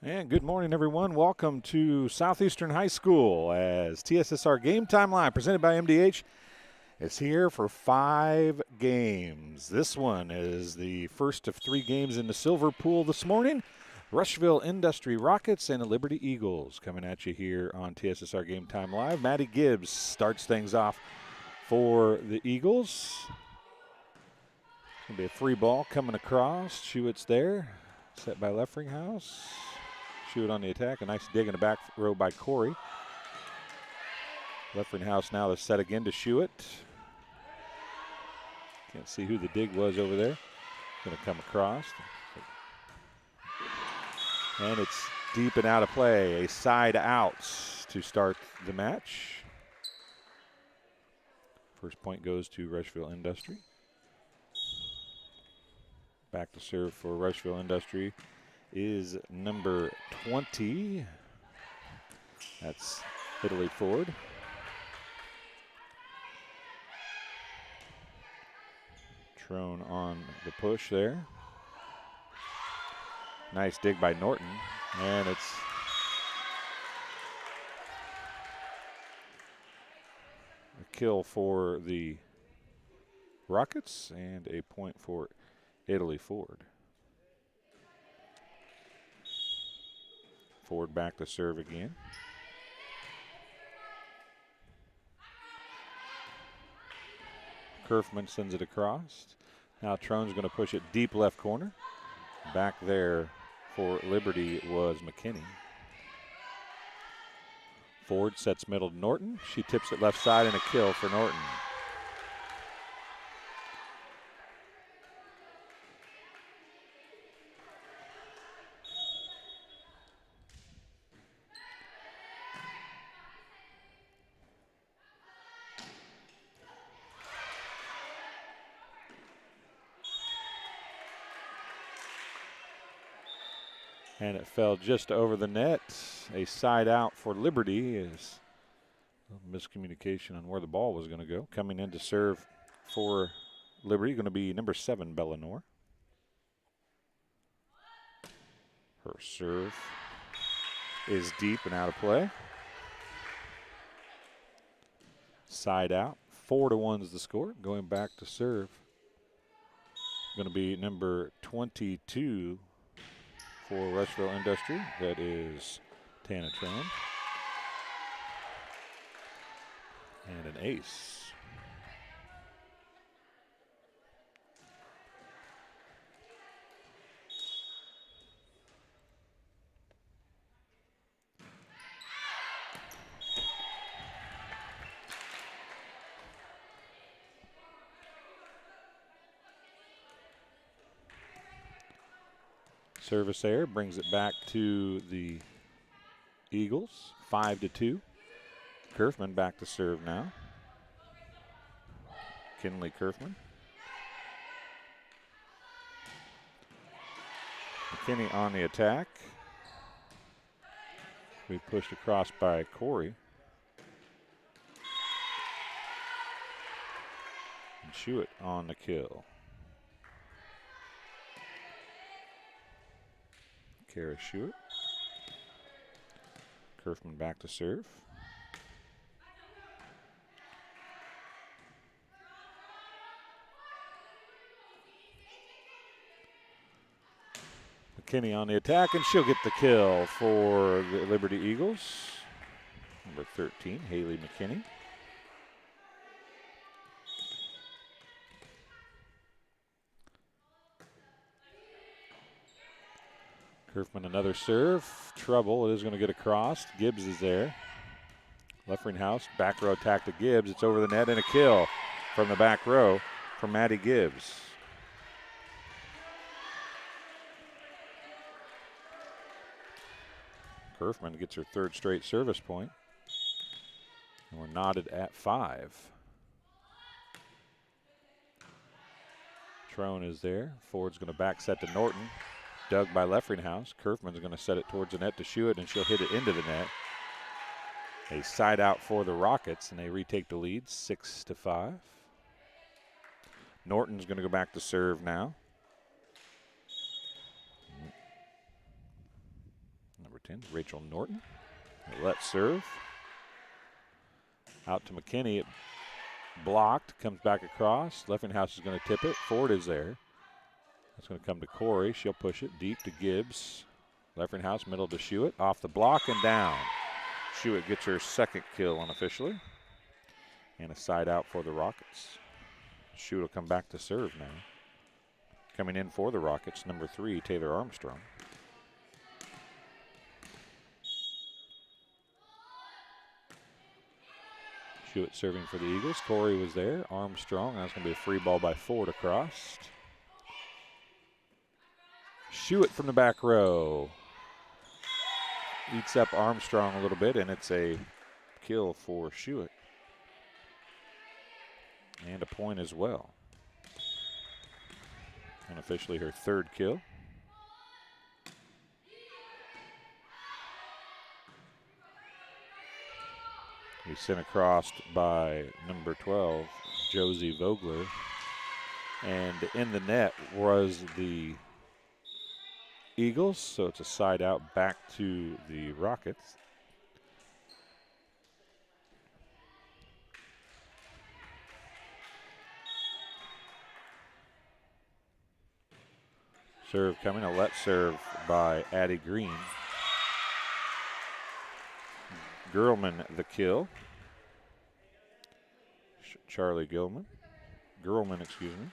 And good morning, everyone. Welcome to Southeastern High School as TSSR Game Time Live, presented by MDH. It's here for 5 games. This one is the first of 3 games in the Silver Pool this morning. Rushville Industry Rockets and the Liberty Eagles coming at you here on TSSR Game Time Live. Maddie Gibbs starts things off for the Eagles. It's going to be a free ball coming across. Hewitt's there, set by Leffringhouse. Hewitt on the attack. A nice dig in the back row by Corey. Leffringhouse now the set again to Hewitt. Can't see who the dig was over there. Going to come across. And it's deep and out of play. A side out to start the match. First point goes to Rushville Industry. Back to serve for Rushville Industry is number 20. That's Italy Ford. Trone on the push there. Nice dig by Norton, and it's a kill for the Rockets and a point for Italy Ford. Ford back to serve again. Kerfman sends it across. Now Trone's going to push it deep left corner. Back there for Liberty was McKinney. Ford sets middle to Norton. She tips it left side and a kill for Norton. And it fell just over the net. A side out for Liberty is a miscommunication on where the ball was going to go. Coming in to serve for Liberty, going to be number 7, Bellinor. Her serve is deep and out of play. Side out. 4-1 is the score. Going back to serve. Going to be number 22 for Rushville Industry. That is Tana Trone. And an ace. Service error brings it back to the Eagles, 5-2. Kerfman back to serve now. Kinley Kerfman. McKinney on the attack. We pushed across by Corey. And Hewitt on the kill. Kara Hewitt. Kerfman back to serve. McKinney on the attack, and she'll get the kill for the Liberty Eagles. Number 13, Haley McKinney. Kerfman another serve. Trouble. It is going to get across. Gibbs is there. Leffringhouse. Back row attack to Gibbs. It's over the net and a kill from the back row from Maddie Gibbs. Kerfman gets her 3rd straight service point. And we're knotted at 5. Trone is there. Ford's going to back set to Norton. Dug by Leffringhouse. Kerfman's going to set it towards the net to Hewitt, and she'll hit it into the net. A side out for the Rockets, and they retake the lead 6-5. Norton's going to go back to serve now. in. Rachel Norton. Let's serve. Out to McKinney. It blocked. Comes back across. Leffinghouse is going to tip it. Ford is there. That's going to come to Corey. She'll push it deep to Gibbs. Leffinghouse, middle to Schuett. Off the block and down. Schuett gets her second kill unofficially. And a side out for the Rockets. Schuett will come back to serve now. Coming in for the Rockets, number 3, Taylor Armstrong. Schuett serving for the Eagles. Corey was there. Armstrong. That's going to be a free ball by Ford across. Schuett from the back row. Eats up Armstrong a little bit, and it's a kill for Schuett. And a point as well. Unofficially her third kill. He's sent across by number 12, Josie Vogler. And in the net was the Eagles, so it's a side out back to the Rockets. Serve coming, a let serve by Addie Green. Girlman the kill. Charlie Girlman, excuse me.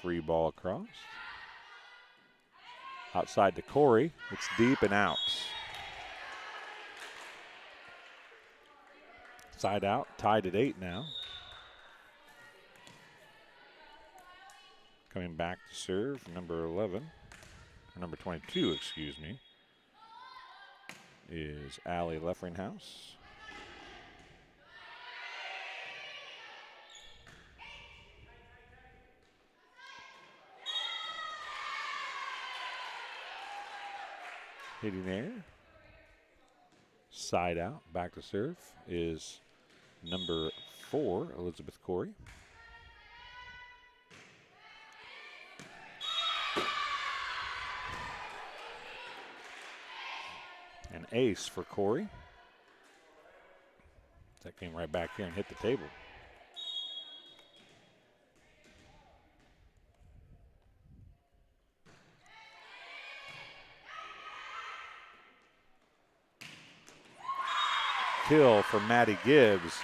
Free ball across. Outside to Corey. It's deep and out. Side out, tied at 8 now. Coming back to serve, number 11, or number 22, excuse me, is Allie Leffinghouse. Hitting there. Side out, back to serve is number 4, Elizabeth Corey. An ace for Corey. That came right back here and hit the table. Kill for Maddie Gibbs.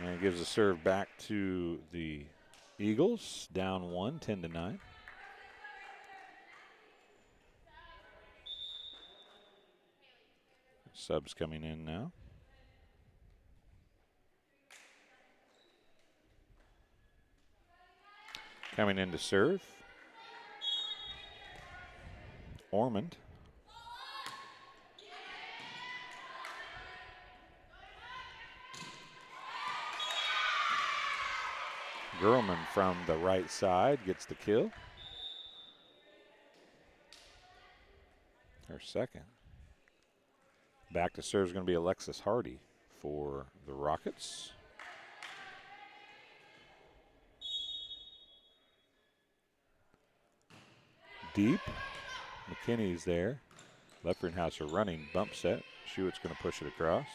And gives a serve back to the Eagles. Down 1, 10-9. Subs coming in now. Coming in to serve. Ormond. Girlman from the right side gets the kill. Her second. Back to serve is going to be Alexis Hardy for the Rockets. Deep. McKinney's there. Leffinghouse are running. Bump set. Schuett's going to push it across.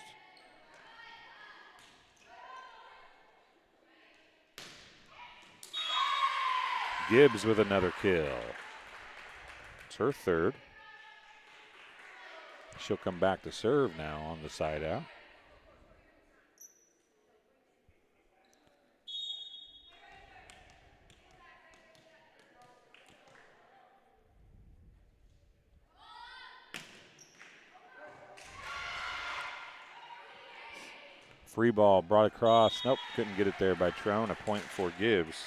Gibbs with another kill. It's her third. She'll come back to serve now on the side out. Free ball brought across. Nope, couldn't get it there by Trone. A point for Gibbs.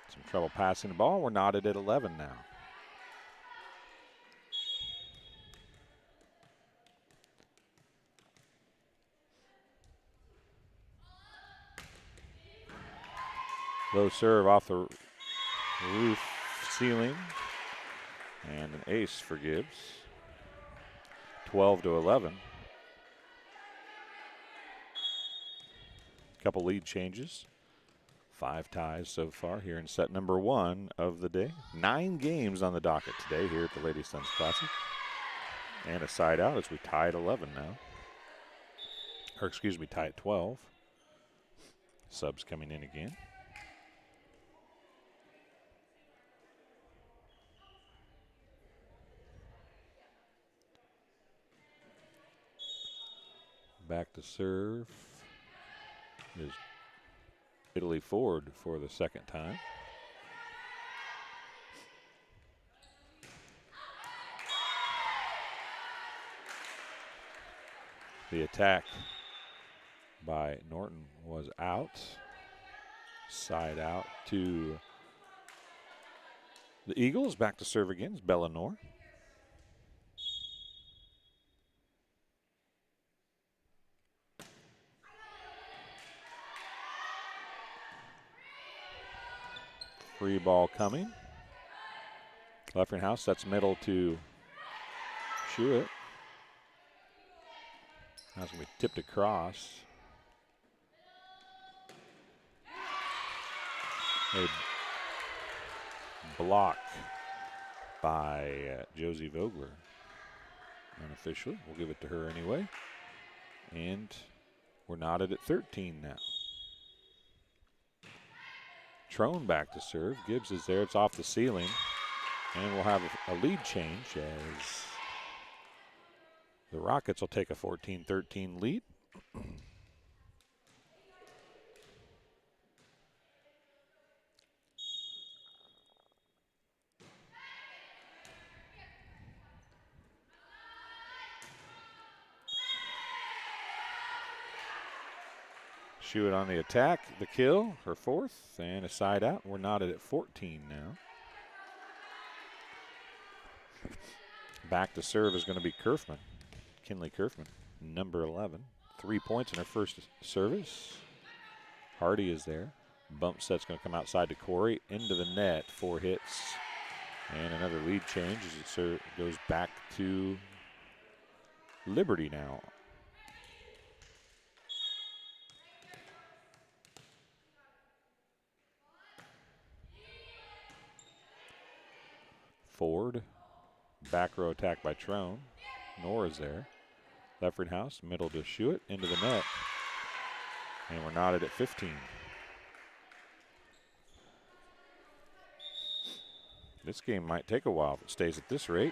Some trouble passing the ball. We're knotted at 11 now. Low serve off the roof ceiling. And an ace for Gibbs. 12-11. Couple lead changes. 5 ties so far here in set number 1 of the day. 9 games on the docket today here at the Lady Sons Classic. And a side out as we tie at 11 now. Or excuse me, tie at 12. Subs coming in again. Back to serve is Italy Ford for the second time. The attack by Norton was out. Side out to the Eagles. Back to serve again is Bellinor. Free ball coming. Leffinghouse sets middle to Schuett. That's going to be tipped across. A block by Josie Vogler. Unofficially, we'll give it to her anyway. And we're knotted at 13 now. Trone back to serve. Gibbs is there. It's off the ceiling. And we'll have a lead change as the Rockets will take a 14-13 lead. Schuett on the attack, the kill, her 4th, and a side out. We're knotted at 14 now. Back to serve is going to be Kerfman, Kinley Kerfman, number 11. 3 points in her first service. Hardy is there. Bump set's going to come outside to Corey, into the net, 4 hits, and another lead change as it goes back to Liberty now. Ford, back row attack by Trone. Nora's there. Leffinghouse, middle to Schuett, into the net. And we're knotted at 15. This game might take a while if it stays at this rate.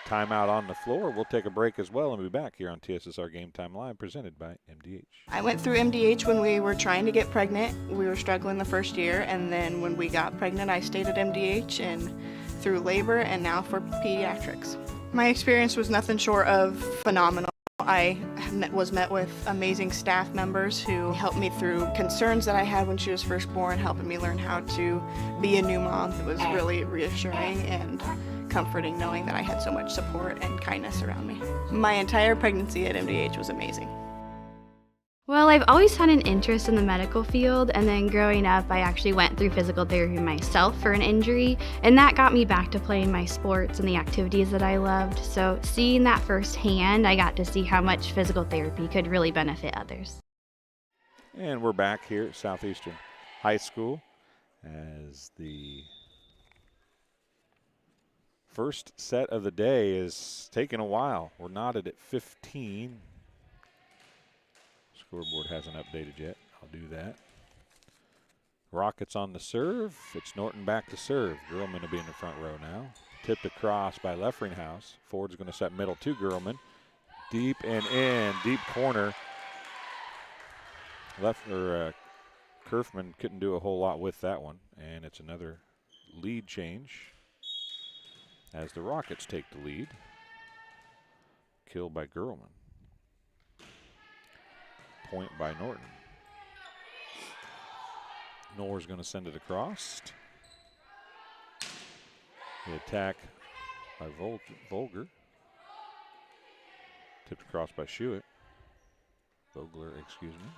Timeout on the floor. We'll take a break as well and be back here on TSSR Game Time Live, presented by MDH. I went through MDH when we were trying to get pregnant. We were struggling the first year, and then when we got pregnant, I stayed at MDH and through labor and now for pediatrics. My experience was nothing short of phenomenal. I was met with amazing staff members who helped me through concerns that I had when she was first born, helping me learn how to be a new mom. It was really reassuring and comforting knowing that I had so much support and kindness around me. My entire pregnancy at MDH was amazing. Well, I've always had an interest in the medical field, and then growing up, I actually went through physical therapy myself for an injury, and that got me back to playing my sports and the activities that I loved. So seeing that firsthand, I got to see how much physical therapy could really benefit others. And we're back here at Southeastern High School as the first set of the day is taking a while. We're knotted at 15. Scoreboard hasn't updated yet. I'll do that. Rockets on the serve. It's Norton back to serve. Girlman will be in the front row now. Tipped across by Leffinghouse. Ford's going to set middle to Girlman. Deep and in, deep corner. Kerfman couldn't do a whole lot with that one, and it's another lead change as the Rockets take the lead. Killed by Girlman. Point by Norton. Knorr's going to send it across. The attack by Vogler. Tipped across by Schuett. Vogler, excuse me.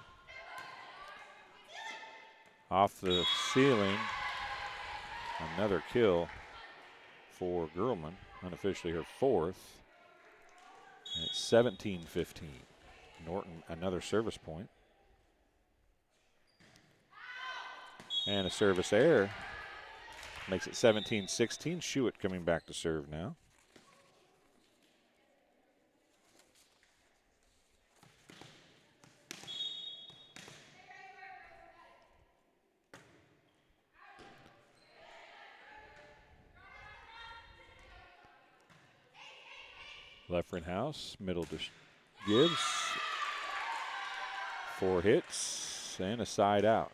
Off the ceiling. Another kill for Girlman. Unofficially her 4th. And it's 17-15. Norton, another service point. And a service error. Makes it 17-16. Schuett coming back to serve now. Left house, middle to Gibbs. 4 hits and a side out.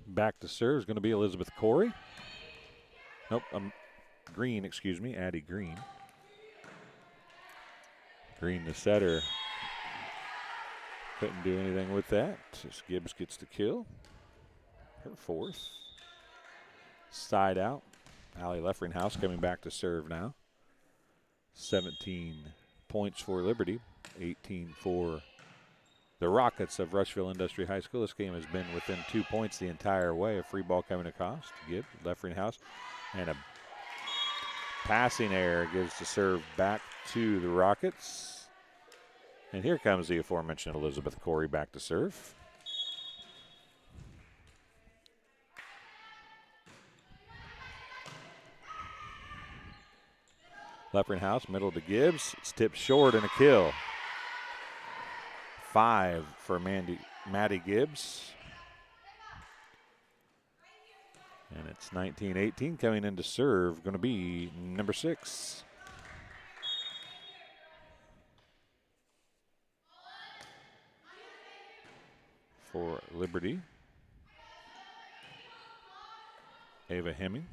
Back to serve is going to be Elizabeth Corey. Nope, Green, excuse me, Addie Green. Green, the setter. Couldn't do anything with that. Just Gibbs gets the kill. Her 4th. Side out. Allie Leffringhouse coming back to serve now. 17 points for Liberty, 18 for the Rockets of Rushville Industry High School. This game has been within 2 points the entire way. A free ball coming across. Gibbs, Leffringhouse, and a passing error gives the serve back to the Rockets. And here comes the aforementioned Elizabeth Corey back to serve. Leffringhouse, middle to Gibbs. It's tipped short and a kill. 5 for Maddie Gibbs. And it's 19-18 coming in to serve. Going to be number 6. For Liberty, Ava Hemming.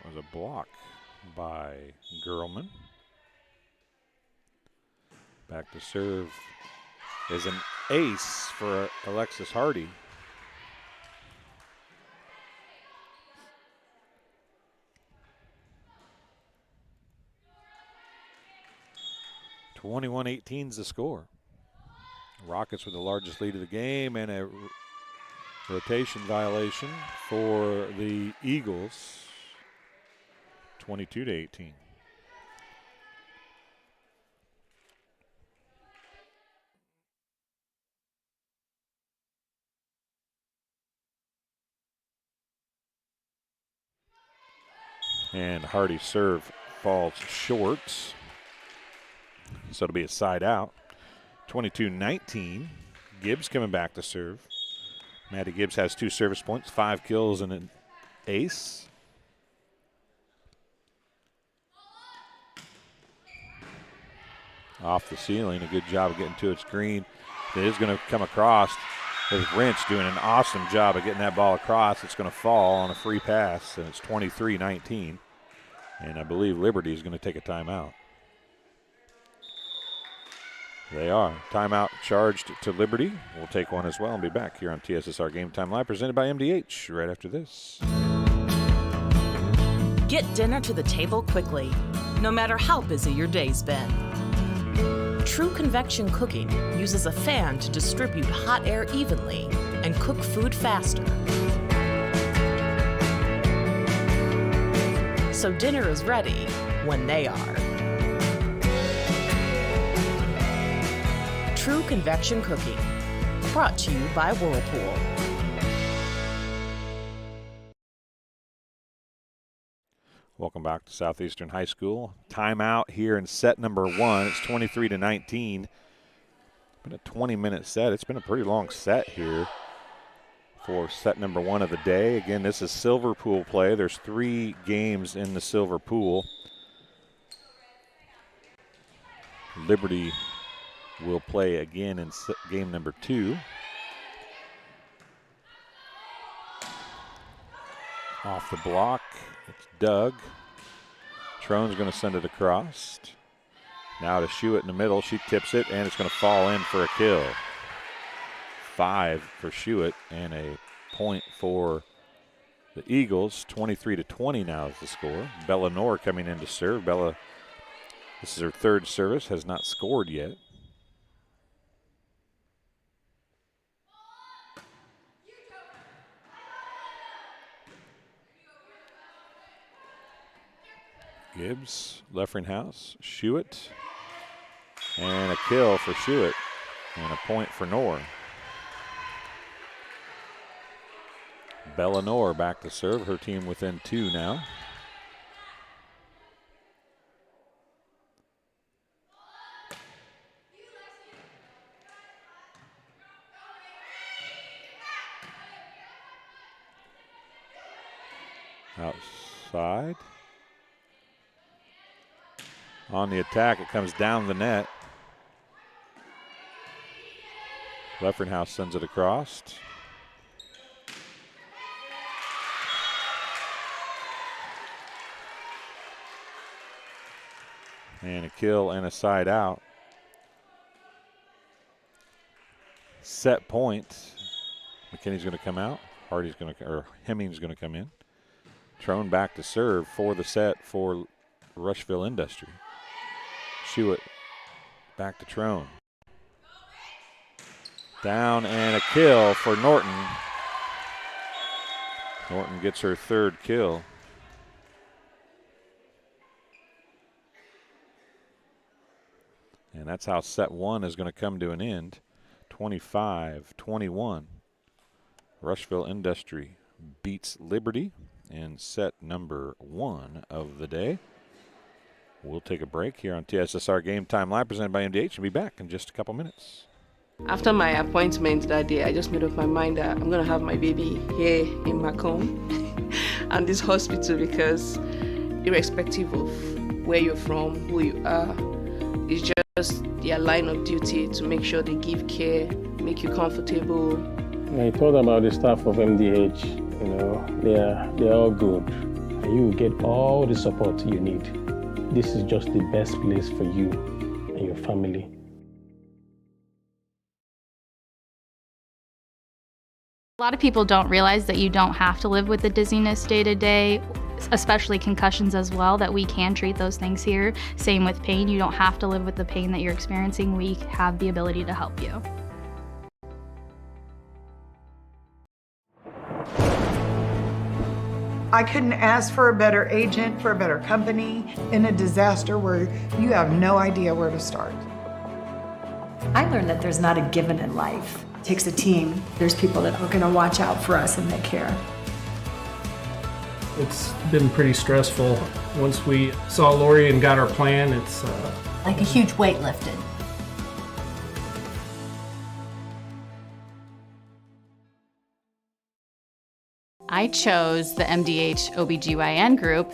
That was a block by Gerlman. Back to serve is an ace for Alexis Hardy. (21-18) is the score. Rockets with the largest lead of the game and a rotation violation for the Eagles. 22-18. And Hardy's serve falls short. So it'll be a side out. 22-19. Gibbs coming back to serve. Maddie Gibbs has 2 service points, 5 kills, and an ace. Off the ceiling, a good job of getting to its green. It is going to come across. There's Wrench doing an awesome job of getting that ball across. It's going to fall on a free pass, and it's 23-19. And I believe Liberty is going to take a timeout. They are. Timeout charged to Liberty. We'll take one as well and be back here on TSSR Game Time Live, presented by MDH, right after this. Get dinner to the table quickly, no matter how busy your day's been. True Convection Cooking uses a fan to distribute hot air evenly and cook food faster. So dinner is ready when they are. True Convection Cooking, brought to you by Whirlpool. Welcome back to Southeastern High School. Timeout here in set number 1. It's 23-19. Been a 20-minute set. It's been a pretty long set here for set number 1 of the day. Again, this is silver pool play. There's 3 games in the silver pool. Liberty will play again in game number 2. Off the block, it's Doug. Trone's going to send it across. Now to Schuett in the middle. She tips it, and it's going to fall in for a kill. 5 for Schuett, and a point for the Eagles. 23-20 now is the score. Bella Noor coming in to serve. Bella, this is her third service, has not scored yet. Gibbs, Leffringhouse, Schuett, and a kill for Schuett, and a point for Noor. Bella Noor back to serve, her team within 2 now. Outside. On the attack, it comes down the net. Leffringhouse sends it across. And a kill and a side out. Set point. McKinney's going to come out. Hardy's going to, or Hemming's going to come in. Trone back to serve for the set for Rushville Industry. Schuett back to Trone. Down and a kill for Norton. Norton gets her third kill. And that's how set 1 is going to come to an end. 25-21. Rushville Industry beats Liberty in set number 1 of the day. We'll take a break here on TSSR Game Time Live, presented by MDH, and be back in just a couple minutes. After my appointment that day, I just made up my mind that I'm going to have my baby here in Macomb and this hospital, because irrespective of where you're from, who you are, it's just their line of duty to make sure they give care, make you comfortable. I thought about the staff of MDH. They're all good, and you will get all the support you need. This is just the best place for you and your family. A lot of people don't realize that you don't have to live with the dizziness day to day, especially concussions as well, that we can treat those things here. Same with pain. You don't have to live with the pain that you're experiencing. We have the ability to help you. I couldn't ask for a better agent, for a better company in a disaster where you have no idea where to start. I learned that there's not a given in life. It takes a team. There's people that are going to watch out for us and they care. It's been pretty stressful. Once we saw Lori and got our plan, it's Like a huge weight lifted. I chose the MDH OBGYN group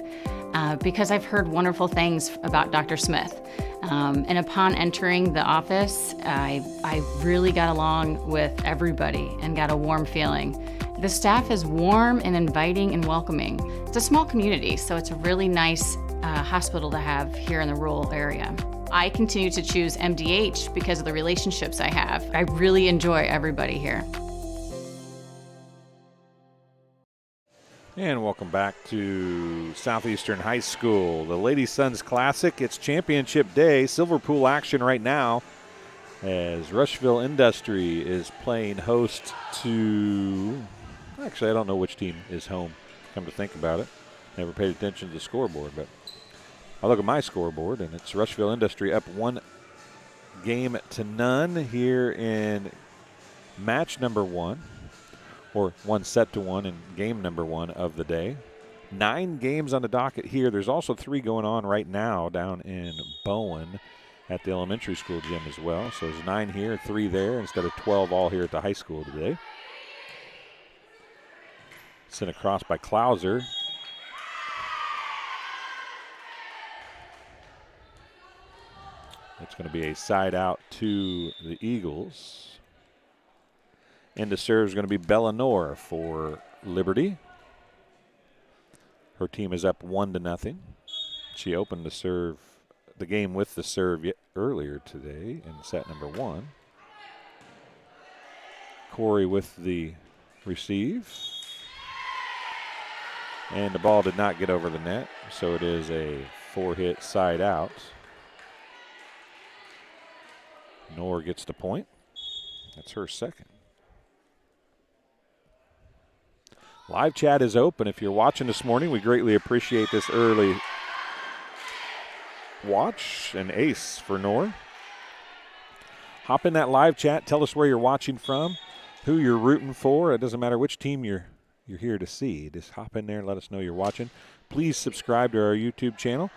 because I've heard wonderful things about Dr. Smith. And upon entering the office, I really got along with everybody and got a warm feeling. The staff is warm and inviting and welcoming. It's a small community, so it's a really nice hospital to have here in the rural area. I continue to choose MDH because of the relationships I have. I really enjoy everybody here. And welcome back to Southeastern High School. The Lady Sons Classic, it's championship day. Silver pool action right now as Rushville Industry is playing host to, actually I don't know which team is home, come to think about it. Never paid attention to the scoreboard, but I look at my scoreboard and it's Rushville Industry up 1-0 here in match number 1. Or 1-1 in game number 1 of the day. 9 games on the docket here. There's also 3 going on right now down in Bowen at the elementary school gym as well. So there's 9 here, 3 there, instead of 12 all here at the high school today. Sent across by Klauser. It's going to be a side out to the Eagles. Into serve is going to be Bella Noor for Liberty. Her team is up 1-0. She opened the game with the serve earlier today in set number 1. Corey with the receive. And the ball did not get over the net, so it is a 4-hit side out. Knorr gets the point. That's her second. Live chat is open. If you're watching this morning, we greatly appreciate this early watch. An ace for Knorr. Hop in that live chat. Tell us where you're watching from, who you're rooting for. It doesn't matter which team you're here to see. Just hop in there and let us know you're watching. Please subscribe to our YouTube channel,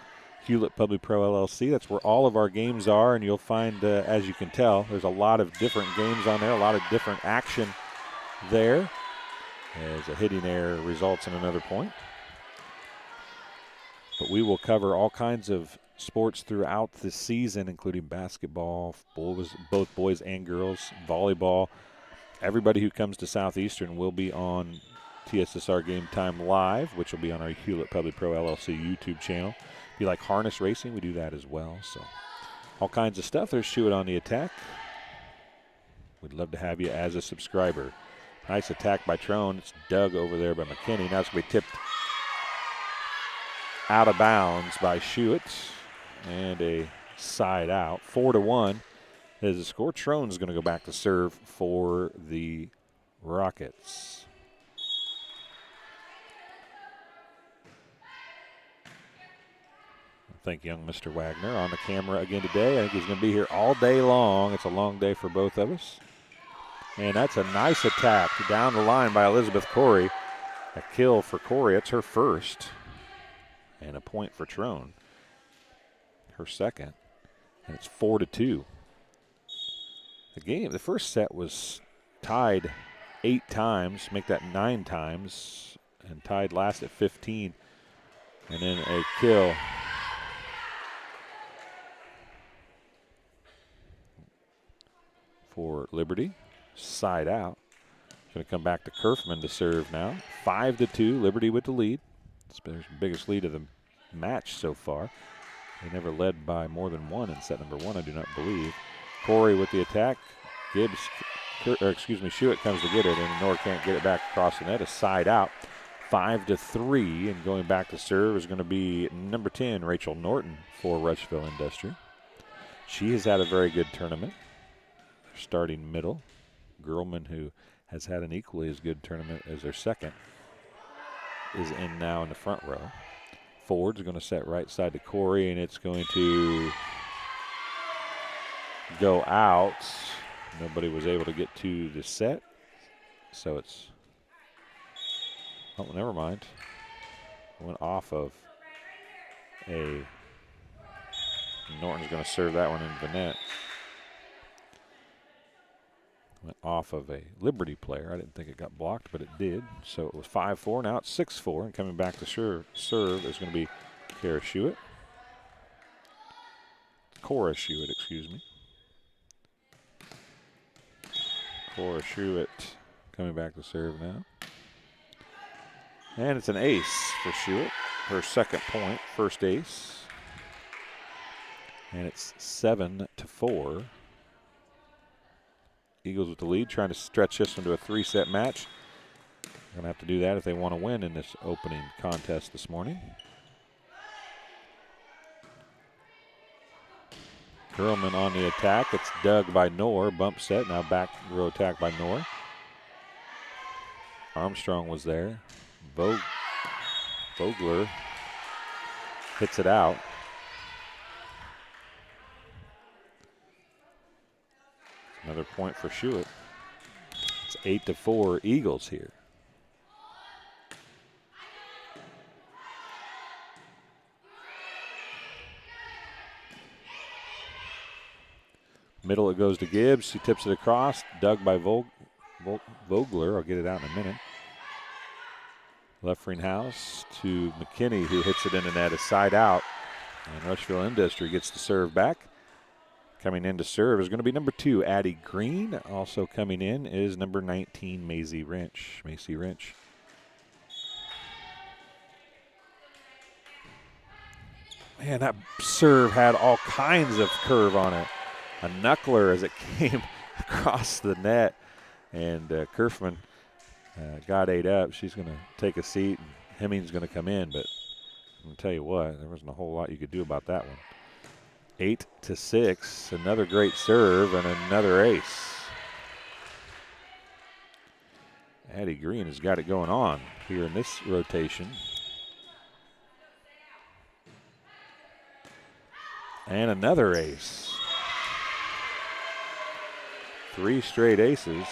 Hulett PubliPro LLC. That's where all of our games are, and you'll find, as you can tell, there's a lot of different games on there, a lot of different action there, as a hitting error results in another point. But we will cover all kinds of sports throughout the season, including basketball, both boys and girls, volleyball. Everybody who comes to Southeastern will be on TSSR Game Time Live, which will be on our Hulett PubliPro LLC YouTube channel. If you like harness racing, we do that as well. So all kinds of stuff. There's Schuett on the attack. We'd love to have you as a subscriber. Nice attack by Trone. It's dug over there by McKinney. Now it's going to be tipped out of bounds by Schuett. And a side out. 4-1 is the score. Trone's going to go back to serve for the Rockets. Thank young Mr. Wagner on the camera again today. I think he's going to be here all day long. It's a long day for both of us. And that's a nice attack down the line by Elizabeth Corey. A kill for Corey. It's her first. And a point for Trone. Her second. And it's 4-2. The first set was tied 8 times. Make that 9 times. And tied last at 15. And then a kill for Liberty. Side out. Going to come back to Kerfman to serve now. 5-2, Liberty with the lead. It's their biggest lead of the match so far. They never led by more than 1 in set number 1, I do not believe. Corey with the attack. Schuett comes to get it, and Knorr can't get it back across the net. A side out. 5-3, and going back to serve is going to be number 10, Rachel Norton for Rushville Industry. She has had a very good tournament. Starting middle. Girlman, who has had an equally as good tournament as their second, is in now in the front row. Ford's going to set right side to Corey, and it's going to go out. Nobody was able to get to the set, so it's, oh, never mind. Went off of a, Norton's going to serve that one into the net. Went off of a Liberty player. I didn't think it got blocked, but it did. So it was 5-4. Now it's 6-4. And coming back to serve is going to be Cora Schuett. Cora Schuett, excuse me. Cora Schuett coming back to serve now. And it's an ace for Schuett. Her second point, first ace. And it's 7-4. Eagles with the lead, trying to stretch this into a 3-set match. They're going to have to do that if they want to win in this opening contest this morning. Girlman on the attack. It's dug by Knorr. Bump set. Now back row attack by Knorr. Armstrong was there. Vogler hits it out. Another point for Schuett. It's 8-4 Eagles here. Middle it goes to Gibbs. He tips it across. Dug by Vogler. I'll get it out in a minute. Left House to McKinney, who hits it in the net. A side out. And Rushville Industry gets to serve back. Coming in to serve is going to be number 2, Addie Green. Also coming in is number 19, Macy Wrench. Man, that serve had all kinds of curve on it. A knuckler as it came across the net. And Kerfman got 8 up. She's going to take a seat and Hemming's going to come in, but I'm going to tell you what, there wasn't a whole lot you could do about that one. 8-6, another great serve and another ace. Addie Green has got it going on here in this rotation. And another ace. 3 straight aces.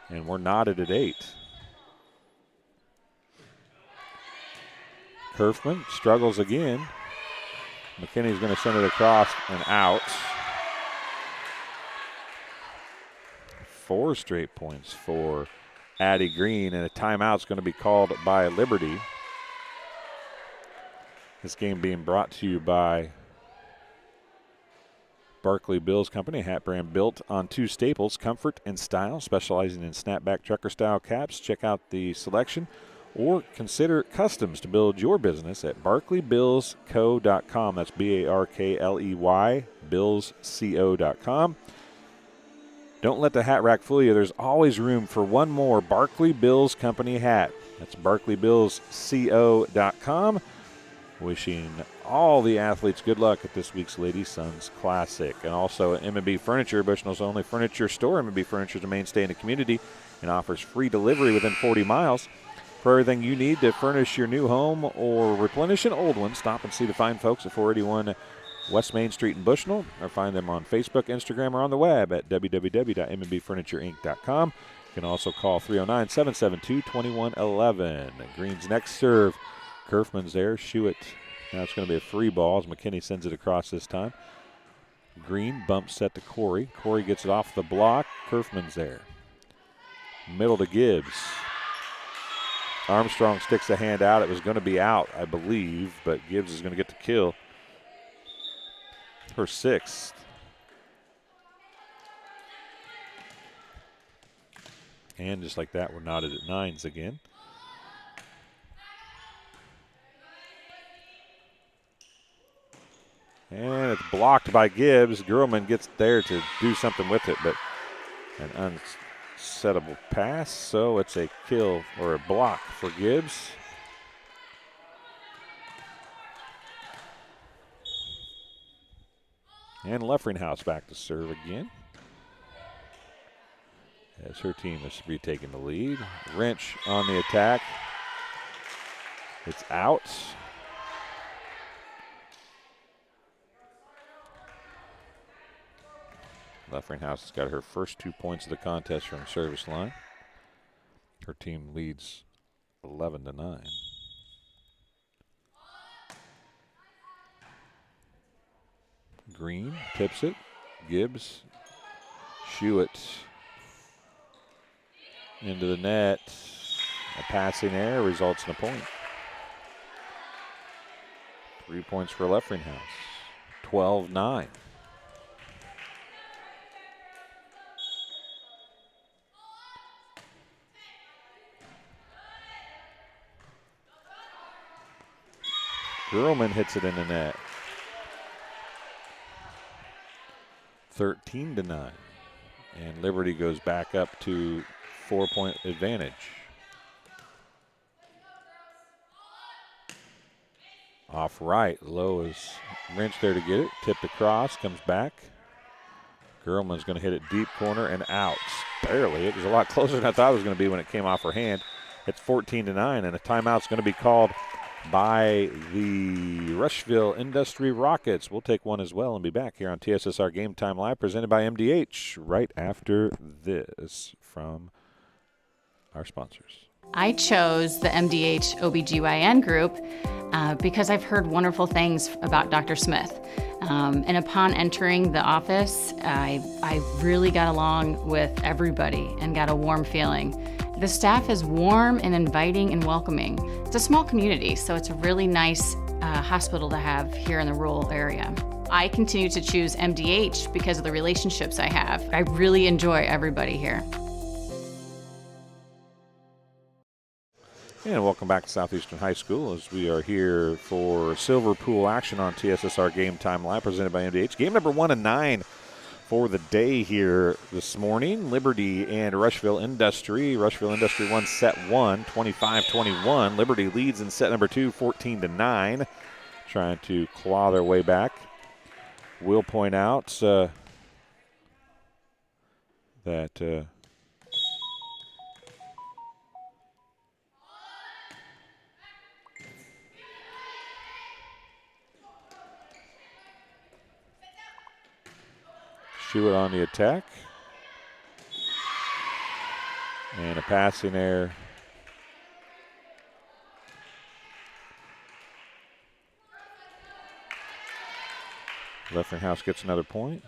And we're knotted at 8. Kerfman struggles again. McKinney's going to send it across and out. 4 straight points for Addie Green, and a timeout's going to be called by Liberty. This game being brought to you by Barkley Bills Company, a hat brand built on 2 staples, comfort and style, specializing in snapback trucker-style caps. Check out the selection or consider customs to build your business at barkleybillsco.com. That's B-A-R-K-L-E-Y, billsco.com. Don't let the hat rack fool you. There's always room for one more Barkley Bills Company hat. That's barkleybillsco.com. Wishing all the athletes good luck at this week's Lady Sons Classic. And also at M&B Furniture, Bushnell's only furniture store. M&B Furniture is a mainstay in the community and offers free delivery within 40 miles. For everything you need to furnish your new home or replenish an old one, stop and see the fine folks at 481 West Main Street in Bushnell, or find them on Facebook, Instagram, or on the web at www.mbfurnitureinc.com. You can also call 309-772-2111. Green's next serve. Kerfman's there. Schuett. Now it's going to be a free ball as McKinney sends it across this time. Green bumps set to Corey. Corey gets it off the block. Kerfman's there. Middle to Gibbs. Armstrong sticks a hand out. It was going to be out, I believe, but Gibbs is going to get the kill. Her 6th. And just like that, we're knotted at 9s again. And it's blocked by Gibbs. Gerlman gets there to do something with it, but an unsettable pass. So it's a kill or a block for Gibbs. And Leffringhouse back to serve again, as her team is retaking the lead. Wrench on the attack. It's out. Leffringhouse has got her first 2 points of the contest from service line. Her team leads 11-9. Green tips it. Gibbs. Schuett into the net. A passing error results in a point. 3 points for Leffringhouse. 12-9. Gerlman hits it in the net. 13-9. And Liberty goes back up to 4-point advantage. Off right. Lowe is wrenched there to get it. Tipped across. Comes back. Gerlman's going to hit it deep corner and out. Barely. It was a lot closer than I thought it was going to be when it came off her hand. It's 14-9, and a timeout's going to be called by the Rushville Industry Rockets. We'll take one as well and be back here on TSSR Game Time Live, presented by MDH, right after this from our sponsors. I chose the MDH OBGYN group because I've heard wonderful things about Dr. Smith. And upon entering the office, I really got along with everybody and got a warm feeling. The staff is warm and inviting and welcoming. It's a small community, so it's a really nice hospital to have here in the rural area. I continue to choose MDH because of the relationships I have. I really enjoy everybody here. And welcome back to Southeastern High School as we are here for Silver Pool action on TSSR Game Time Live, presented by MDH. Game number 1 of 9 for the day here this morning. Liberty and Rushville Industry. Rushville Industry won set 1, 25-21. Liberty leads in set number 2, 14-9. Trying to claw their way back. We'll point out that Shewitt on the attack. And a passing error. Leffinghouse gets another point.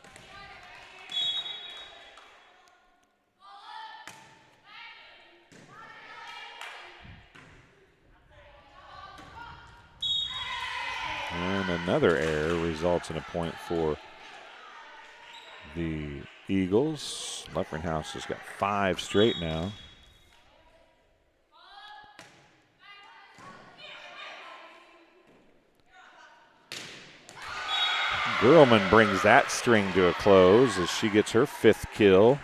And another error results in a point for the Eagles. Leffinghouse has got 5 straight now. Girlman brings that string to a close as she gets her 5th kill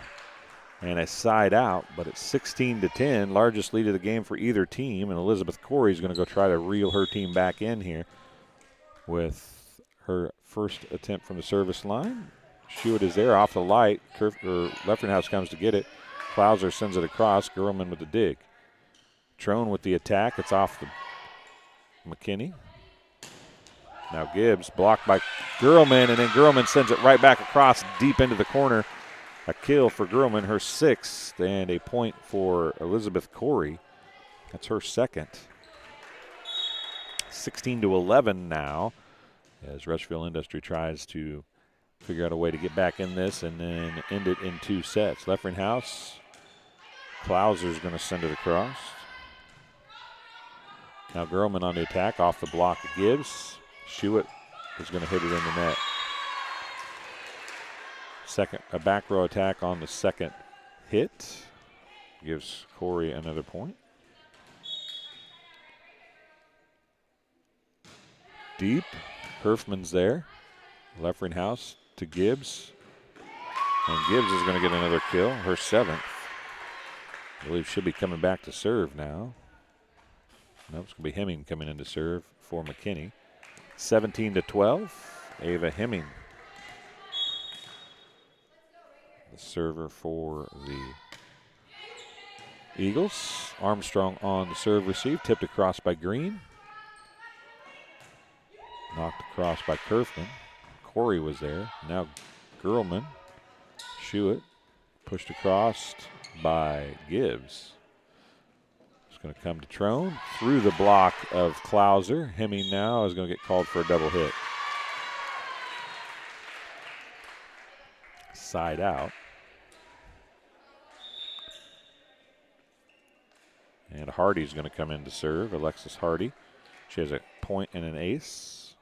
and a side out, but it's 16-10, largest lead of the game for either team, and Elizabeth Corey is going to go try to reel her team back in here with her first attempt from the service line. Shewitt is there off the light. Leffinghouse comes to get it. Klauser sends it across. Girlman with the dig. Trone with the attack. It's off the McKinney. Now Gibbs blocked by Girlman, and then Girlman sends it right back across deep into the corner. A kill for Girlman, her 6th, and a point for Elizabeth Corey. That's her 2nd. 16-11 now as Rushville Industry tries to figure out a way to get back in this and then end it in 2 sets. Leffinghouse, Klauser's going to send it across. Now Girlman on the attack off the block of Gibbs. Shewitt is going to hit it in the net. A back row attack on the second hit. Gives Corey another point. Deep. Herfman's there. Leffinghouse to Gibbs. And Gibbs is going to get another kill, her 7th. I believe she'll be coming back to serve now. Nope, it's going to be Hemming coming in to serve for McKinney. 17-12, Ava Hemming, the server for the Eagles. Armstrong on the serve receive, tipped across by Green. Knocked across by Kerfman. Corey was there. Now Girlman. Shewitt pushed across by Gibbs. Going to come to Trone through the block of Klauser. Hemming now is going to get called for a double hit. Side out. And Hardy's going to come in to serve. Alexis Hardy. She has a point and an ace.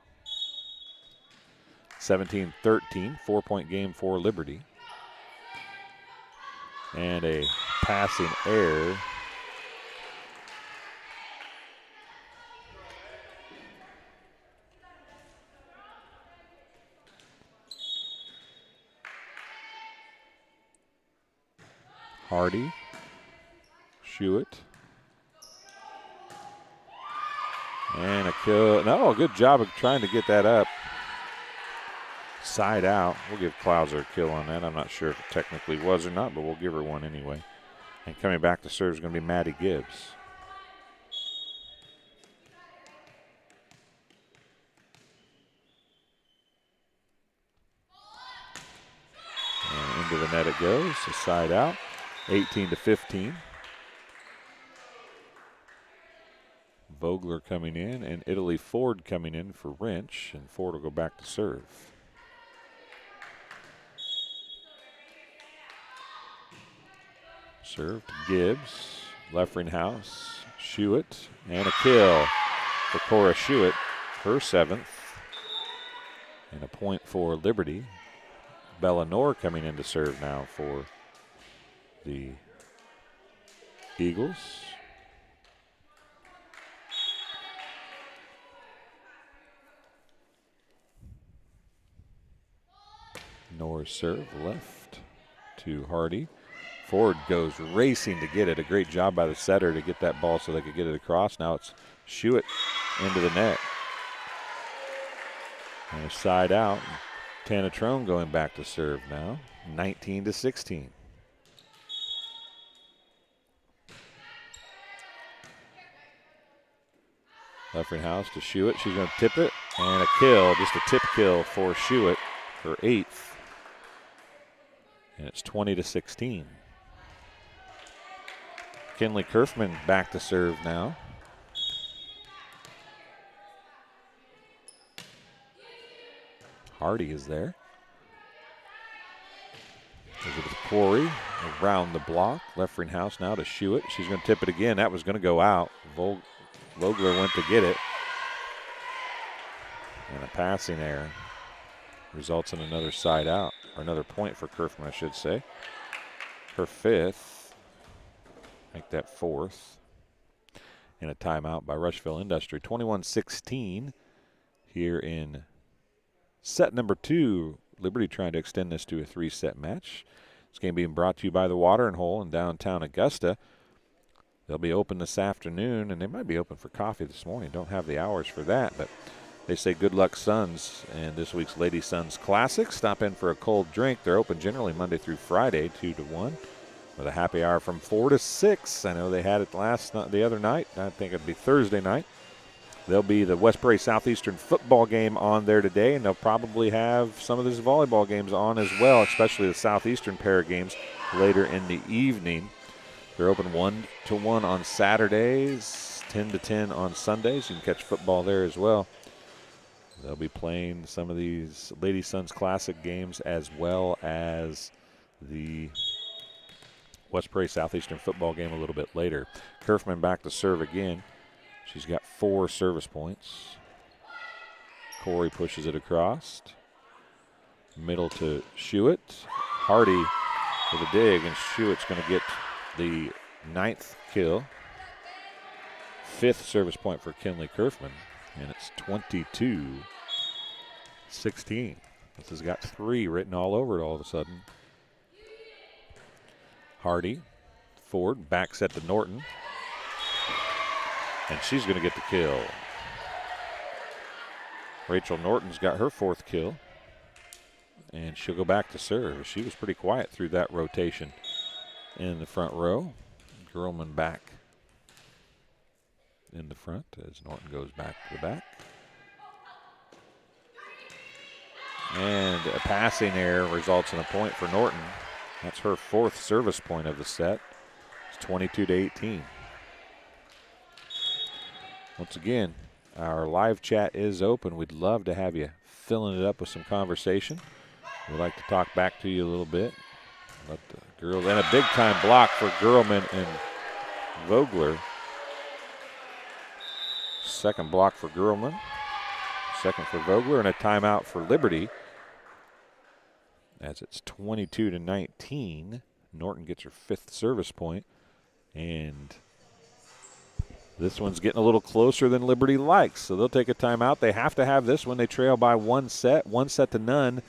17-13, 4-point game for Liberty. And a passing error. Hardy, Shewitt, and a kill. No, good job of trying to get that up. Side out. We'll give Klauser a kill on that. I'm not sure if it technically was or not, but we'll give her one anyway. And coming back to serve is going to be Maddie Gibbs. And into the net it goes. A side out. 18-15. Vogler coming in and Italy Ford coming in for Wrench, and Ford will go back to serve. Serve to Gibbs, Leffinghouse, Shewitt, and a kill for Cora Shewitt, her 7th, and a point for Liberty. Bellanor coming in to serve now for the Eagles. Norris serve left to Hardy. Ford goes racing to get it. A great job by the setter to get that ball so they could get it across. Now it's Schuett into the net. And a side out. Tanatrone going back to serve now. 19-16. Leffinghouse to Schuett. She's going to tip it. And a kill, just a tip kill for Schuett, her 8th. And it's 20-16. Kinley Kerfman back to serve now. Hardy is there. Goes it with Corey around the block. Leffinghouse now to Schuett. She's going to tip it again. That was going to go out. Vogler went to get it. And a passing error results in another side out, or another point for Kerfman, I should say. Her 5th, make that 4th. And a timeout by Rushville Industry. 21-16 here in set number 2. Liberty trying to extend this to a 3-set match. This game being brought to you by the Watering Hole in downtown Augusta. They'll be open this afternoon, and they might be open for coffee this morning. Don't have the hours for that, but they say good luck, Suns, and this week's Lady Suns Classic. Stop in for a cold drink. They're open generally Monday through Friday, 2 to 1, with a happy hour from 4 to 6. I know they had it the other night. I think it'd be Thursday night. There'll be the West Prairie Southeastern football game on there today, and they'll probably have some of these volleyball games on as well, especially the Southeastern pair of games later in the evening. They're open 1 to 1 on Saturdays, 10 to 10 on Sundays. You can catch football there as well. They'll be playing some of these Lady Suns Classic games as well as the West Prairie Southeastern football game a little bit later. Kerfman back to serve again. She's got 4 service points. Corey pushes it across. Middle to Schuett. Hardy with a dig, and Schuett's going to get the 9th kill. 5th service point for Kinley Kerfman, and it's 22-16. This has got 3 written all over it all of a sudden. Hardy, Ford, back set to Norton. And she's going to get the kill. Rachel Norton's got her 4th kill. And she'll go back to serve. She was pretty quiet through that rotation in the front row. Girlman back in the front as Norton goes back to the back. And a passing error results in a point for Norton. That's her 4th service point of the set. It's 22-18. Once again, our live chat is open. We'd love to have you filling it up with some conversation. We'd like to talk back to you a little bit. Let the girls, and a big-time block for Girlman and Vogler. Second block for Girlman. Second for Vogler, and a timeout for Liberty. As it's 22-19. Norton gets her 5th service point, and this one's getting a little closer than Liberty likes, so they'll take a timeout. They have to have this one. They trail by 1 set to none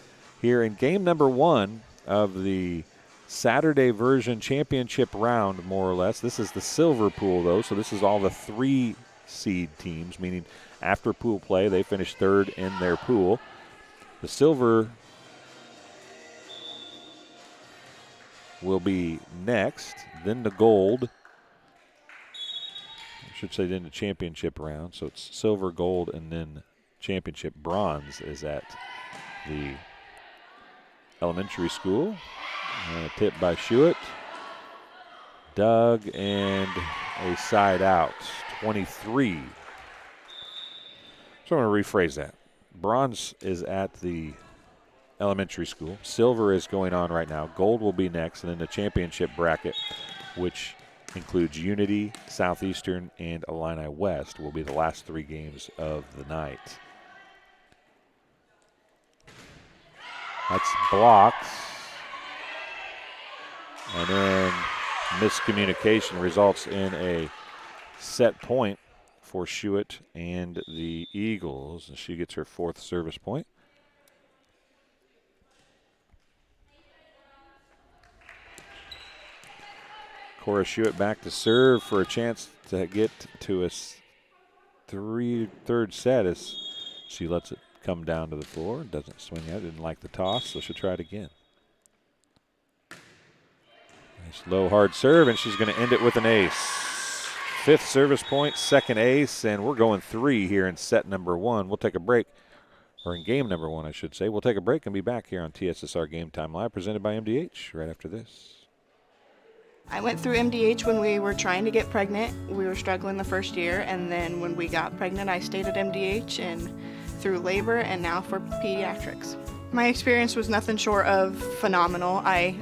here in game number 1 of the Saturday version championship round, more or less. This is the silver pool, though, so this is all the 3 seed teams, meaning after pool play, they finish 3rd in their pool. The silver will be next, then the gold. Should say then the championship round. So it's silver, gold, and then championship bronze is at the elementary school. And a tip by Schuett. Dug, and a side out. 23. So I'm going to rephrase that. Bronze is at the elementary school. Silver is going on right now. Gold will be next, and then the championship bracket, which includes Unity, Southeastern, and Illini West, will be the last 3 games of the night. That's blocks. And then miscommunication results in a set point for Schuett and the Eagles. And she gets her 4th service point. Cora Shewitt back to serve for a chance to get to a third set as she lets it come down to the floor. Doesn't swing at it, didn't like the toss, so she'll try it again. Nice low, hard serve, and she's going to end it with an ace. Fifth service point, second ace, and we're going 3 here in set number 1. We'll take a break, or in game number 1, I should say. We'll take a break and be back here on TSSR Game Time Live, presented by MDH, right after this. I went through MDH when we were trying to get pregnant. We were struggling the first year, and then when we got pregnant, I stayed at MDH and through labor and now for pediatrics. My experience was nothing short of phenomenal. I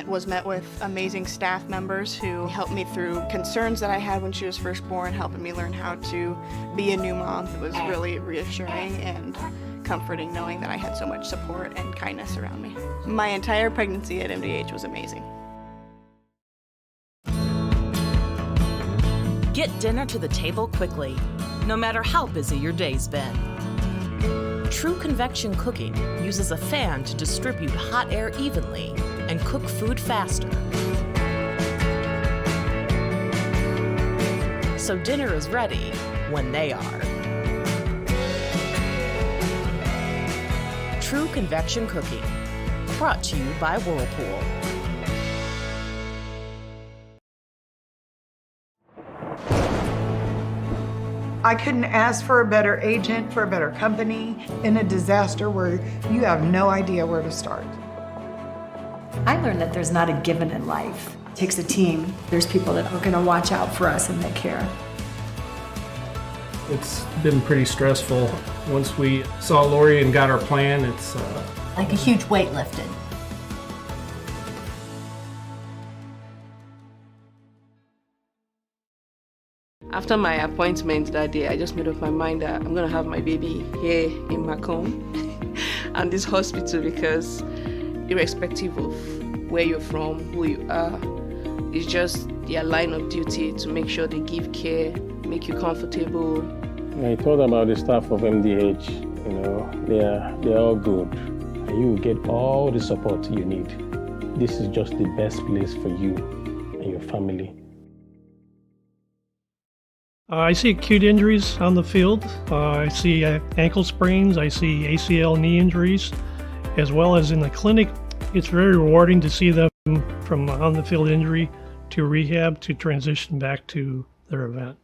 was met with amazing staff members who helped me through concerns that I had when she was first born, helping me learn how to be a new mom. It was really reassuring and comforting knowing that I had so much support and kindness around me. My entire pregnancy at MDH was amazing. Get dinner to the table quickly, no matter how busy your day's been. True convection cooking uses a fan to distribute hot air evenly and cook food faster. So dinner is ready when they are. True convection cooking, brought to you by Whirlpool. I couldn't ask for a better agent, for a better company in a disaster where you have no idea where to start. I learned that there's not a given in life. It takes a team. There's people that are going to watch out for us and that care. It's been pretty stressful. Once we saw Lori and got our plan, it's like a huge weight lifted. After my appointment that day, I just made up my mind that I'm gonna have my baby here in Macomb and this hospital, because irrespective of where you're from, who you are, it's just their line of duty to make sure they give care, make you comfortable. I thought about the staff of MDH, they're all good. And you will get all the support you need. This is just the best place for you and your family. I see acute injuries on the field. I see ankle sprains. I see ACL knee injuries, as well as in the clinic. It's very rewarding to see them from on-the-field injury to rehab to transition back to their event.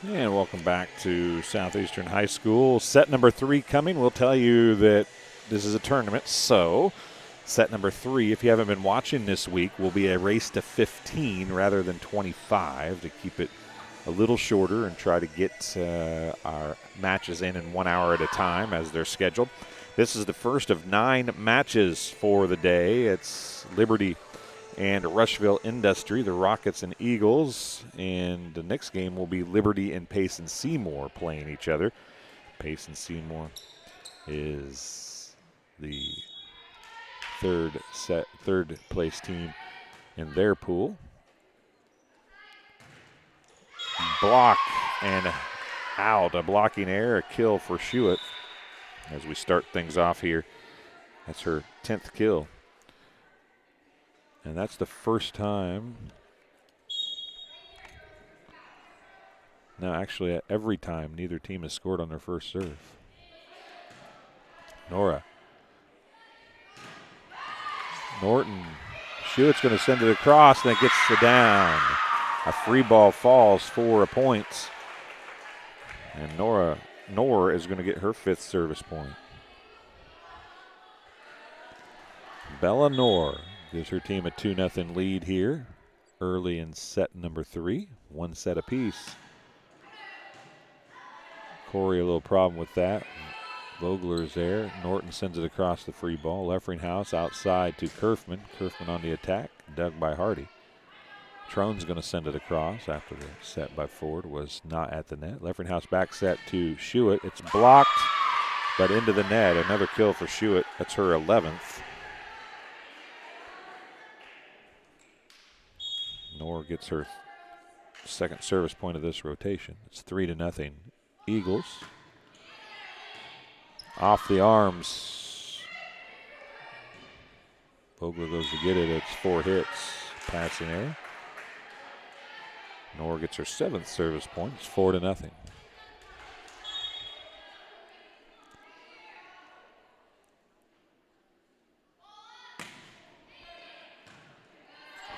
And welcome back to Southeastern High School. Set number 3 coming. We'll tell you that this is a tournament, so set number 3, if you haven't been watching this week, will be a race to 15 rather than 25 to keep it a little shorter and try to get our matches in 1 hour at a time as they're scheduled. This is the first of 9 matches for the day. It's Liberty and Rushville Industry, the Rockets and Eagles. And the next game will be Liberty and Payson Seymour playing each other. Payson Seymour is the third place team in their pool. Block and out, a blocking error, a kill for Shewitt as we start things off here. That's her 10th kill. And that's the first time. No, actually, every time neither team has scored on their first serve. Nora. Norton. Shewitt's going to send it across, and it gets the down. A free ball falls for a point. And Nor is going to get her 5th service point. Bella Nor gives her team a 2-0 lead here early in set number 3. 1 set apiece. Corey, a little problem with that. Vogler's there. Norton sends it across the free ball. Leffringhouse outside to Kerfman. Kerfman on the attack, dug by Hardy. Trone's going to send it across after the set by Ford was not at the net. Leffringhouse back set to Shewitt. It's blocked, but into the net. Another kill for Shewitt. That's her 11th. Nor gets her 2nd service point of this rotation. It's 3-0 Eagles. Off the arms Vogler goes to get it. It's 4 hits. Passing error. Nor gets her 7th service point. It's 4-0.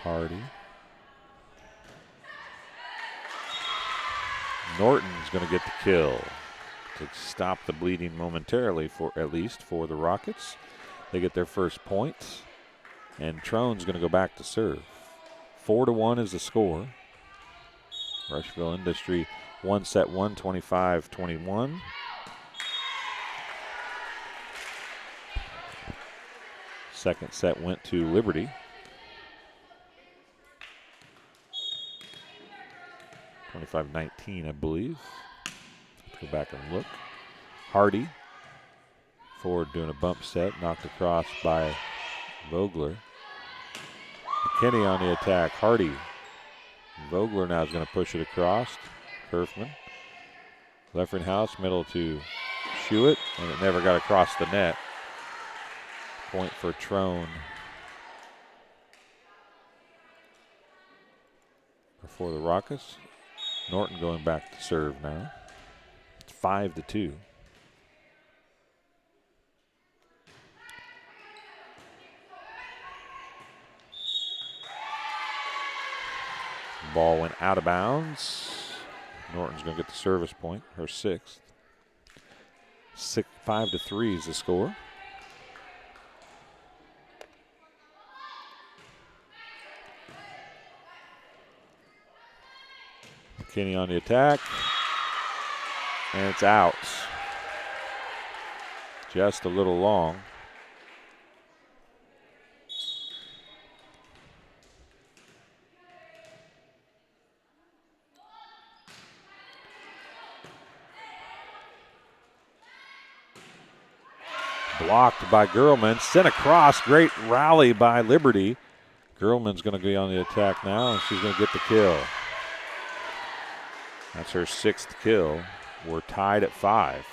Hardy. Norton's going to get the kill to stop the bleeding momentarily, for at least for the Rockets. They get their first point, and Trone's going to go back to serve. 4-1 is the score. Rushville Industry won set 1, 25-21. Second set went to Liberty. 25-19, I believe. Let's go back and look. Hardy, forward doing a bump set, knocked across by Vogler. McKinney on the attack. Hardy. Vogler now is going to push it across. Kerfman. Leffringhouse, middle to Schuett, and it never got across the net. Point for Trone. For the Rockets. Norton going back to serve now. It's 5-2. Ball went out of bounds. Norton's going to get the service point, her 6th. 5-3 is the score. McKinney on the attack. And it's out. Just a little long. Blocked by Gerlman. Sent across. Great rally by Liberty. Gerlman's going to be on the attack now, and she's going to get the kill. That's her 6th kill. We're tied at 5.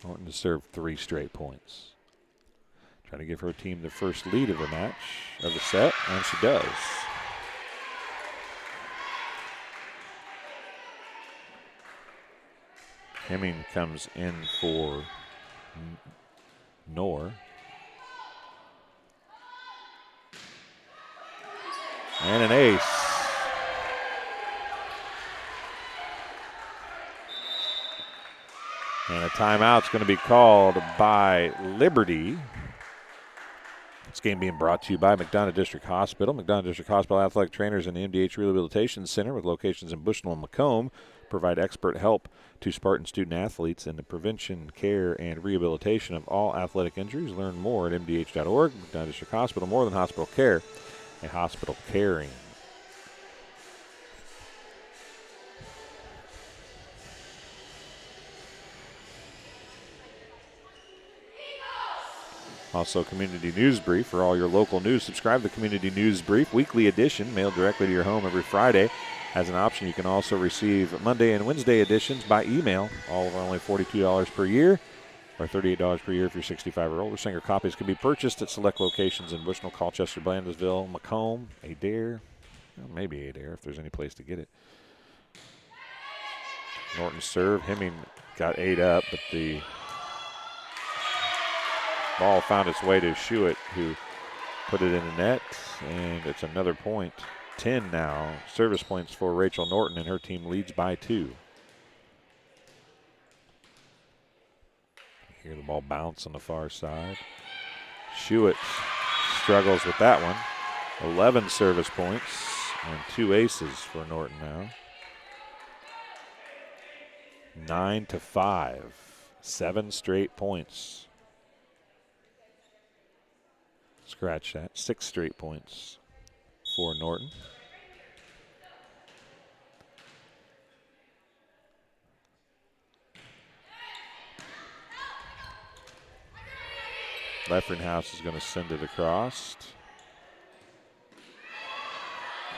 Norton to serve 3 straight points. Trying to give her team the first lead of the match, of the set, and she does. Hemming comes in for Knorr. And an ace. And a timeout's going to be called by Liberty. This game being brought to you by McDonough District Hospital. McDonough District Hospital athletic trainers and the MDH Rehabilitation Center with locations in Bushnell and Macomb provide expert help to Spartan student athletes in the prevention, care, and rehabilitation of all athletic injuries. Learn more at mdh.org. McDonough District Hospital, more than hospital care, and hospital caring. Also, Community News Brief for all your local news. Subscribe to the Community News Brief, weekly edition, mailed directly to your home every Friday. As an option, you can also receive Monday and Wednesday editions by email, all for only $42 per year, or $38 per year if you're 65 or older. Single copies can be purchased at select locations in Bushnell, Colchester, Blandesville, Macomb, Adair, well, maybe Adair if there's any place to get it. Norton serve. Hemming got 8 up, but the ball found its way to Schuett, who put it in the net, and it's another point. 10 now. Service points for Rachel Norton, and her team leads by 2. Hear the ball bounce on the far side. Schuett struggles with that one. 11 service points and 2 aces for Norton now. 9-5. 7 straight points. Scratch that. 6 straight points for Norton. Leffringhouse is going to send it across.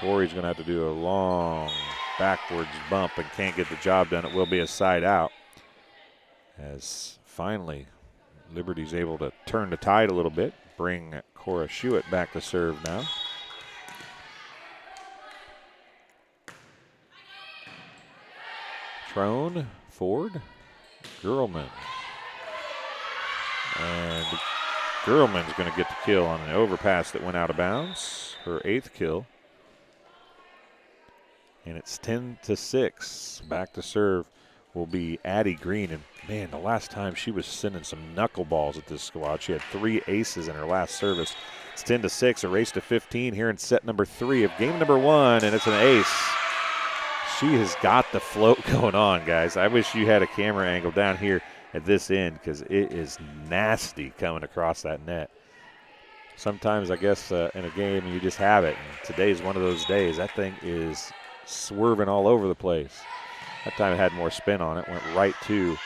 Corey's going to have to do a long backwards bump and can't get the job done. It will be a side out, as finally Liberty's able to turn the tide a little bit, bring Cora Schuett back to serve now. Trone, Ford, Gerlman. And Gerlman's going to get the kill on an overpass that went out of bounds, her 8th kill. And it's 10-6. Back to serve will be Addie Green. And man, the last time she was sending some knuckleballs at this squad. She had 3 aces in her last service. It's 10-6, a race to 15 here in set number 3 of game number 1, and it's an ace. She has got the float going on, guys. I wish you had a camera angle down here at this end, because it is nasty coming across that net. Sometimes, I guess, in a game, you just have it. And today's one of those days. That thing is swerving all over the place. That time it had more spin on it, went right to,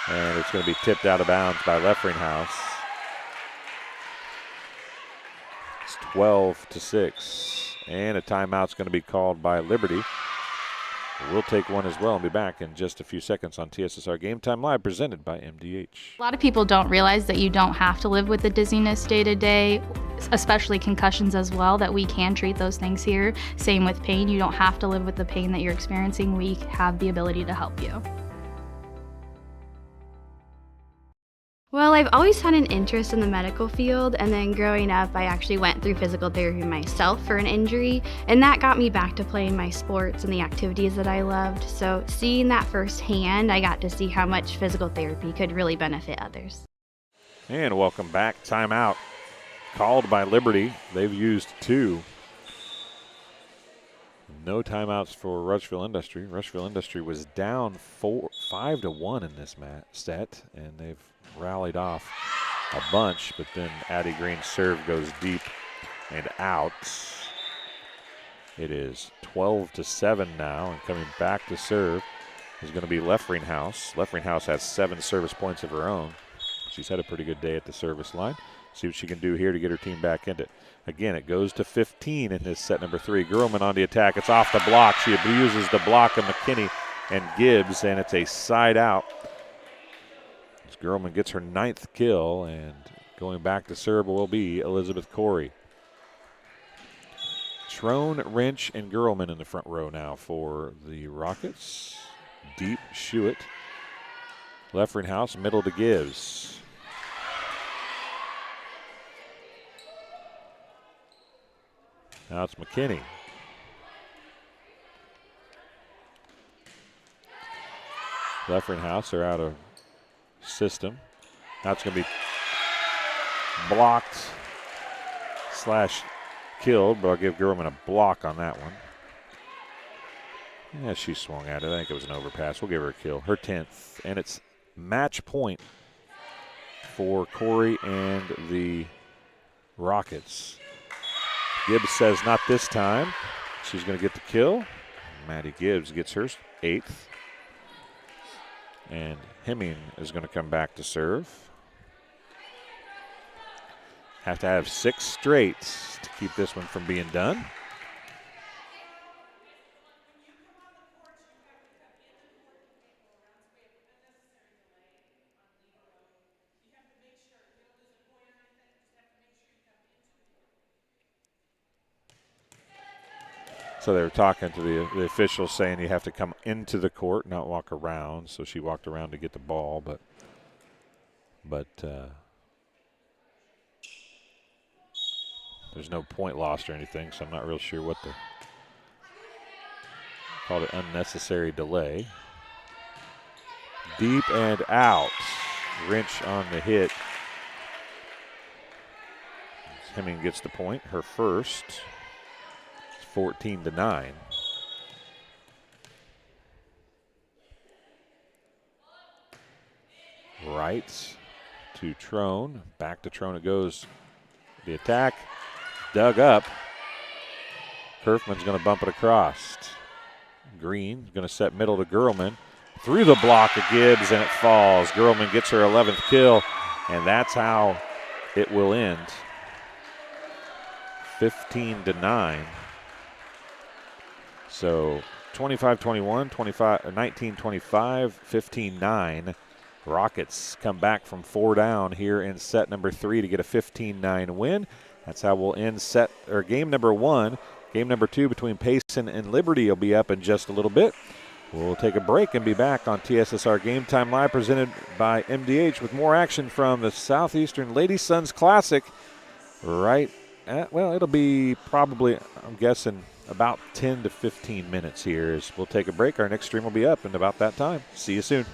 and it's going to be tipped out of bounds by Leffringhouse. It's 12-6, and a timeout's going to be called by Liberty. We'll take one as well and be back in just a few seconds on TSSR Game Time Live, presented by MDH. A lot of people don't realize that you don't have to live with the dizziness day to day, especially concussions as well, that we can treat those things here. Same with pain. You don't have to live with the pain that you're experiencing. We have the ability to help you. Well, I've always had an interest in the medical field, and then growing up, I actually went through physical therapy myself for an injury, and that got me back to playing my sports and the activities that I loved. So seeing that firsthand, I got to see how much physical therapy could really benefit others. And welcome back. Timeout called by Liberty. They've used 2. No timeouts for Rushville Industry. Rushville Industry was down 5-1 in this set, and they've rallied off a bunch, but then Addie Green's serve goes deep and out. It is 12-7 now, and coming back to serve is going to be Leffringhouse. Leffringhouse has 7 service points of her own. She's had a pretty good day at the service line. See what she can do here to get her team back into it. Again, it goes to 15 in this set number 3. Gerlman on the attack. It's off the block. She abuses the block of McKinney and Gibbs, and it's a side out. Gerlman gets her 9th kill, and going back to serve will be Elizabeth Corey. Trone, Wrench, and Gerlman in the front row now for the Rockets. Deep, Schuett. Leffringhouse, middle to Gibbs. Now it's McKinney. Leffringhouse are out of system. Now it's going to be blocked / killed, but I'll give Gerlman a block on that one. Yeah, she swung at it. I think it was an overpass. We'll give her a kill. Her 10th. And it's match point for Corey and the Rockets. Gibbs says not this time. She's going to get the kill. Maddie Gibbs gets her 8th. And Hemming is going to come back to serve. Have to have 6 straights to keep this one from being done. So they were talking to the officials saying you have to come into the court, not walk around. So she walked around to get the ball, but there's no point lost or anything, so I'm not real sure what the called it unnecessary delay. Deep and out. Wrench on the hit. Hemming gets the point, her first. 14-9. Right to Trone. Back to Trone it goes. The attack. Dug up. Kerfman's going to bump it across. Green going to set middle to Gerlman. Through the block of Gibbs, and it falls. Gerlman gets her 11th kill, and that's how it will end. 15-9. So 25-21, 19-25, 15-9. Rockets come back from 4 down here in set number 3 to get a 15-9 win. That's how we'll end game number 1. Game number 2 between Payson and Liberty will be up in just a little bit. We'll take a break and be back on TSSR Game Time Live, presented by MDH, with more action from the Southeastern Lady Sons Classic it'll be probably, I'm guessing, about 10 to 15 minutes here as we'll take a break. Our next stream will be up in about that time. See you soon.